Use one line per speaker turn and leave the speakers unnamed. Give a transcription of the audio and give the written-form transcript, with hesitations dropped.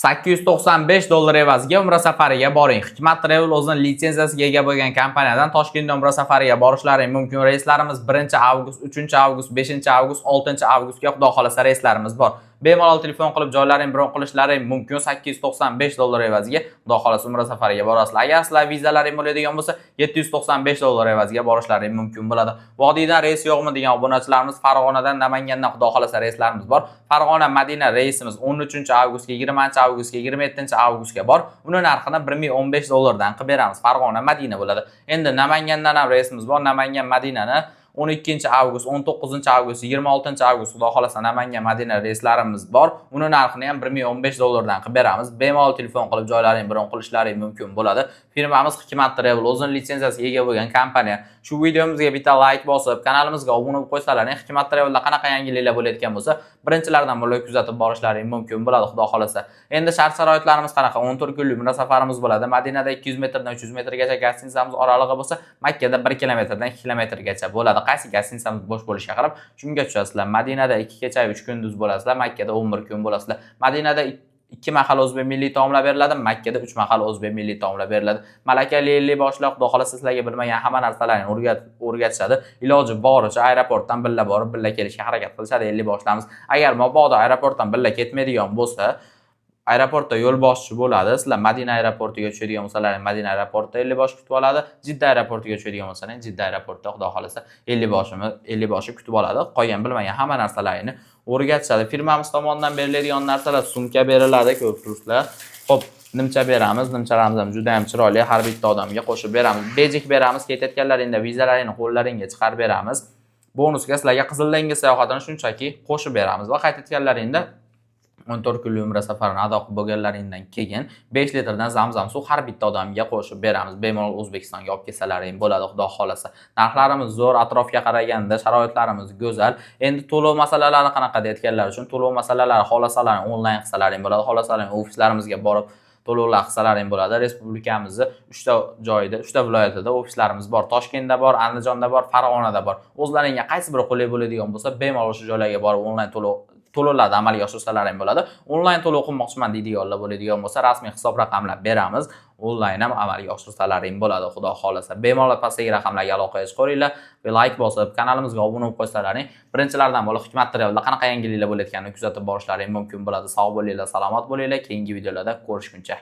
$895 evaziga Umra safariga boring. Hikmat Travel o'zining litsenziyasiga ega bo'lgan kompaniyadan Toshkentga Umra safariga borishlaring mumkin. Reyslarimiz 1-avgust, 3-avgust, 5-avgust, 6-avgustga xudo xolasa reyslarimiz bor. Bemalol telefon qilib joylaring bron qilishlaring mumkin. $895 evaziga xudo xolasa Umra safariga borasizlar. Agar sizlar vizalaring bo'ladigan bo'lsa, $795 evaziga borishlaring mumkin bo'ladi. Vodiydan reys yo'qmi degan obunachilarimiz, Farg'onadan Namangandan xudo xolasa reyslarimiz bor. Farg'ona Madina reysimiz 13-avgustga, 20-avgustga, 27-avgustga bor. Uning narxini $1015 dan qilib beramiz. Farg'ona Madina bo'ladi. Endi Namangandan ham reysimiz bor. Namangan Madinani 12-avgust, 19-avgust, 26-avgust xudo xolasa Namangan Madina reyslarimiz bor. Uning narxini ham $1015 dan qilib beramiz. Bemalol telefon qilib joylaring bron qilishlaring mumkin bo'ladi. Firmamiz Hikmat Travel o'zining litsenziyasiga ega bo'lgan kompaniya. Shu videomizga bitta like bosib, kanalimizga obuna bo'lib qo'ysalaring, Hikmat Travelda qanaqa yangiliklar bo'layotgan bo'lsa, birinchilardan bo'lib kuzatib borishlaring mumkin bo'ladi xudo xolasa. Endi shart-sharoitlarimiz qanaqa? 14 kunlik Umra safarimiz bo'ladi. Madinada 200 metrdan 300 metrgacha gostinitsamiz oralig'i bo'lsa, Makkada 1 kilometrdan 2 kilometrgacha bo'ladi. Qaysi gostinitsamiz bo'sh bo'lishiga qarab shunga tushasizlar. Madinada 2 kecha 3 kunduz bo'lasizlar, Makkada 11 kun bo'lasizlar. Madinada 2 mahal o'zbek milliy taomlar beriladi, Makkada 3 mahal o'zbek milliy taomlar beriladi. Malakali 50 boshliq xudo xolasa sizlarga bilmagan hamma narsalarni o'rgatishadi. Iloji boricha aeroportdan billa borib, billa kelishga harakat qilishadi 50 boshlarimiz. Agar mabodo aeroportdan billa ketmaydigan bo'lsa, aeroportda yo'lboshchi bo'ladi. Sizlar Madina aeroportiga tushadigan bo'lsalar, Madina aeroportida 50 bosh kutib oladi. Jidda aeroportiga tushadigan bo'lsalar, Jidda aeroportida xudo xolasa 50 boshi kutib oladi. Qolgan bilmagan hamma narsalarni o'rgatishadi. Firmamiz tomonidan beriladigan narsalar sumka beriladi, ko'p turibsizlar. Xo'p, nimcha beramiz. Nimchalarimiz ham juda ham chiroyli, har bitta odamga qo'shib beramiz. Bejik beramiz. Ketayotganlaringda vizalaringni qo'llaringga chiqarib beramiz. Bonusga sizlarga Qizil dengiz sayohatini shunchaki qo'shib beramiz va qaytayotganlaringda 14 kunlik Umra safarini ado qilib bo'lganlaringdan keyin 5 litrdan Zamzam suv har bitta odamga qo'shib beramiz. Bemalol O'zbekistonga olib kelsalaring bo'ladi, xudo xolasa. Narxlarimiz zo'r, atrofga qaraganda sharoitlarimiz go'zal. Endi to'lov masalalari qanaqa deyotganlar uchun to'lov masalalari xohlasalaring onlayn qilsalaring bo'ladi. Xohlasalaring ofislarimizga borib to'lovlar qilsalaring bo'ladi. Respublikamizning 3 ta joyida, 3 ta viloyatida ofislarimiz bor. Toshkentda bor, Andijonda bor, Farg'onada bor. O'zlaringga qaysi biri qulay bo'ladigan bo'lsa, bemalol shu joylarga borib onlayn to'lovlarni amalga oshirsalaring bo'ladi. Onlayn to'lov qilmoqchiman deydiganlar bo'ladigan bo'lsa, rasmiy hisob raqamlar beramiz. Onlayn ham amalga oshirsalaring bo'ladi, xudo xolasa. Bemalol pastdagi raqamlarga aloqaga chiqaringlar va like bosib, kanalimizga obuna bo'lib qo'ysalaring, birinchilardan bo'lib Hikmat Travelda qanaqa yangiliklar bo'layotganini kuzatib borishlaring mumkin bo'ladi. Sog' bo'linglar, salomat bo'linglar. Keyingi videolarda ko'rishguncha.